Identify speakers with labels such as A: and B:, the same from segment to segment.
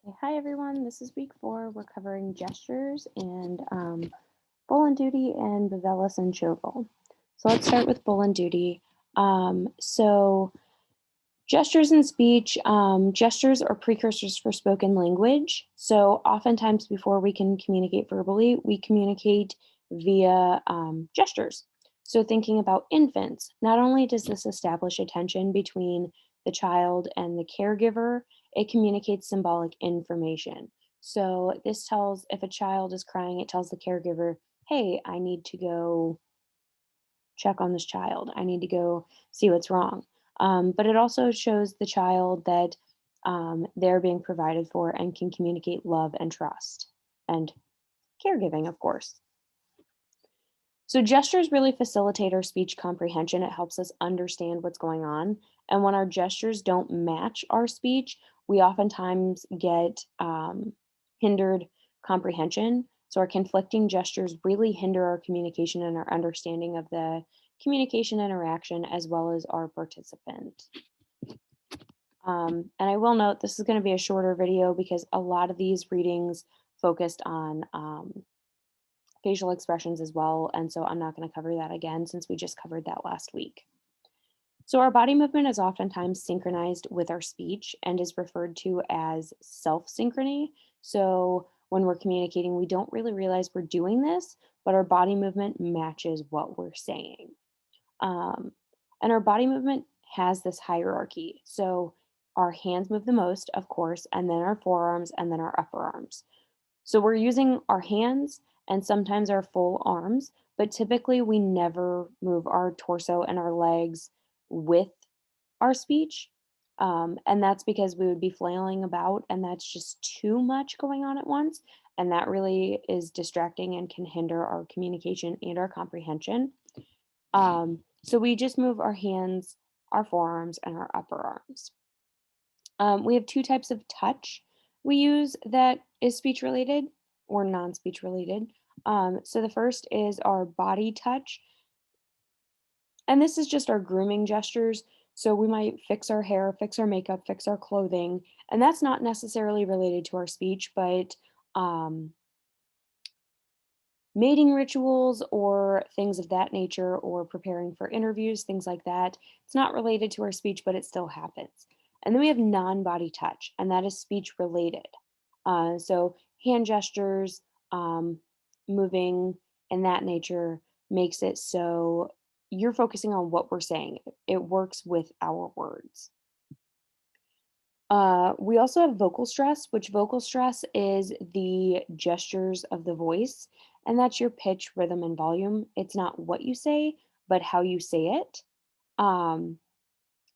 A: Okay, hi everyone, this is week 4. We're covering gestures and Bull and Duty and Bevellus and Chauvel. So let's start with Bull and Duty. So gestures in speech, gestures are precursors for spoken language. So oftentimes before we can communicate verbally, we communicate via gestures. So thinking about infants, not only does this establish attention between the child and the caregiver, it communicates symbolic information. So this tells, if a child is crying, it tells the caregiver, hey, I need to go check on this child. I need to go see what's wrong. But it also shows the child that they're being provided for and can communicate love and trust and caregiving, of course. So, gestures really facilitate our speech comprehension. It helps us understand what's going on. And when our gestures don't match our speech, we oftentimes get hindered comprehension. So, our conflicting gestures really hinder our communication and our understanding of the communication interaction as well as our participant. And I will note this is going to be a shorter video because a lot of these readings focused on facial expressions as well. And so I'm not going to cover that again since we just covered that last week. So our body movement is oftentimes synchronized with our speech and is referred to as self-synchrony. So when we're communicating, we don't really realize we're doing this, but our body movement matches what we're saying. Um, and our body movement has this hierarchy. So our hands move the most, of course, and then our forearms and then our upper arms. So we're using our hands and sometimes our full arms, but typically we never move our torso and our legs with our speech. And that's because we would be flailing about, and that's just too much going on at once. And that really is distracting and can hinder our communication and our comprehension. So we just move our hands, our forearms, and our upper arms. We have two types of touch we use that is speech related or non speech related. So the first is our body touch, and this is just our grooming gestures. So we might fix our hair, fix our makeup, fix our clothing, and that's not necessarily related to our speech, but um, mating rituals or things of that nature, or preparing for interviews, things like that. It's not related to our speech, but it still happens. And then we have non body touch, and that is speech related. So hand gestures, moving, and that nature makes it so you're focusing on what we're saying. It works with our words. We also have vocal stress, which vocal stress is the gestures of the voice, and that's your pitch, rhythm, and volume. It's not what you say, but how you say it. Um,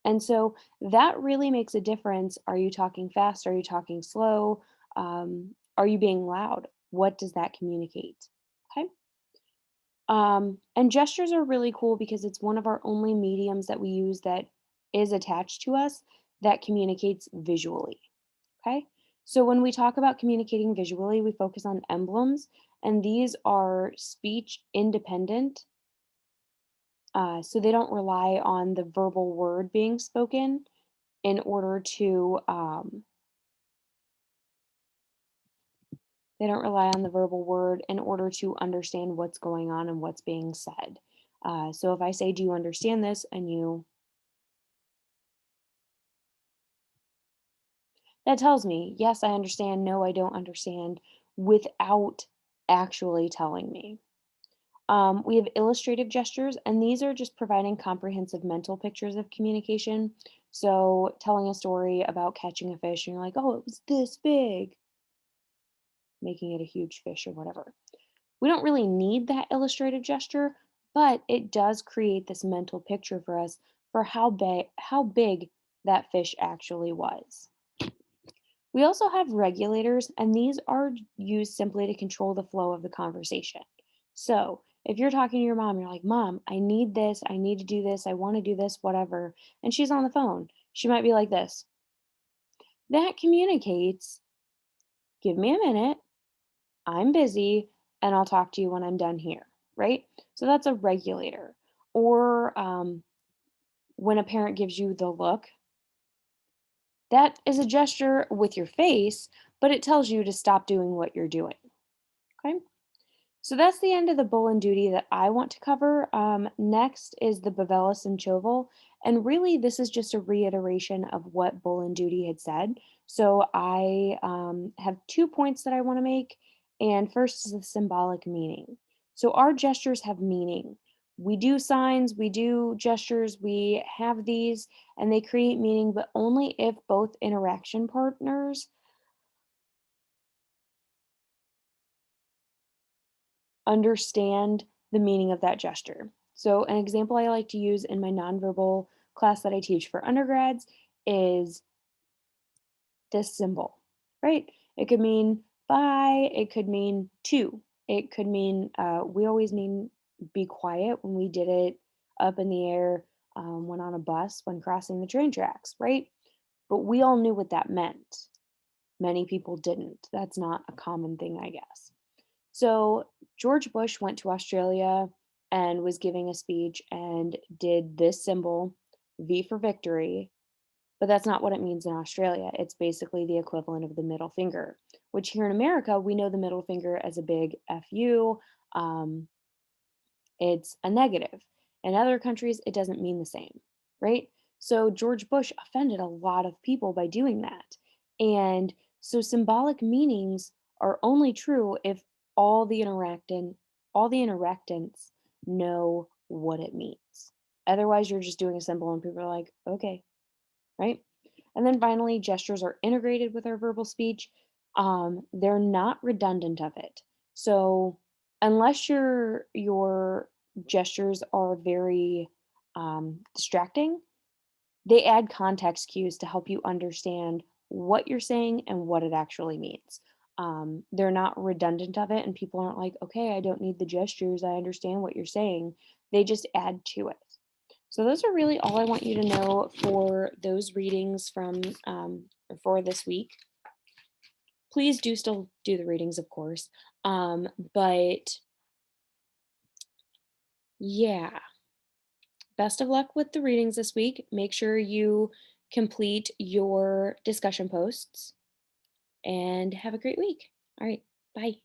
A: and so that really makes a difference. Are you talking fast? Are you talking slow? Are you being loud? What does that communicate? Okay. And gestures are really cool because it's one of our only mediums that we use that is attached to us that communicates visually. Okay. So when we talk about communicating visually, we focus on emblems, and these are speech independent. So they don't rely on the verbal word being spoken in order to, they don't rely on the verbal word in order to understand what's going on and what's being said. So if I say, do you understand this? And that tells me, yes, I understand. No, I don't understand, without actually telling me. We have illustrative gestures, and these are just providing comprehensive mental pictures of communication. So, telling a story about catching a fish, and you're like, oh, it was this big, making it a huge fish or whatever. We don't really need that illustrative gesture, but it does create this mental picture for us for how big that fish actually was. We also have regulators, and these are used simply to control the flow of the conversation. So, if you're talking to your mom, you're like, Mom, I need this, I need to do this, I want to do this, whatever, and she's on the phone, she might be like this. That communicates, give me a minute, I'm busy, and I'll talk to you when I'm done here, right? So, that's a regulator. Or when a parent gives you the look, that is a gesture with your face, but it tells you to stop doing what you're doing. Okay. So that's the end of the bull and duty that I want to cover. Next is the Bavelis and Choval. And really, this is just a reiteration of what bull and duty had said. So I have 2 points that I want to make. And first is the symbolic meaning. So our gestures have meaning. We do signs, we do gestures, we have these, and they create meaning, but only if both interaction partners understand the meaning of that gesture. So, an example I like to use in my nonverbal class that I teach for undergrads is this symbol, right? It could mean bye, it could mean to, it could mean, we always mean be quiet when we did it up in the air, when on a bus, when crossing the train tracks, right? But we all knew what that meant. Many people didn't. That's not a common thing, I guess. So George Bush went to Australia and was giving a speech and did this symbol, V for victory, but that's not what it means in Australia. It's basically the equivalent of the middle finger, which here in America, we know the middle finger as a big FU. Um, it's a negative. In other countries, it doesn't mean the same, right? So George Bush offended a lot of people by doing that. And so symbolic meanings are only true if all the interactant all the interactants know what it means. Otherwise, you're just doing a symbol and people are like, okay, right? And then finally, gestures are integrated with our verbal speech. They're not redundant of it. So unless your gestures are very distracting, they add context cues to help you understand what you're saying and what it actually means. They're not redundant of it, and people aren't like, okay, I don't need the gestures. I understand what you're saying. They just add to it. So those are really all I want you to know for those readings from for this week. Please do still do the readings, of course. But yeah, best of luck with the readings this week. Make sure you complete your discussion posts and have a great week. All right, bye.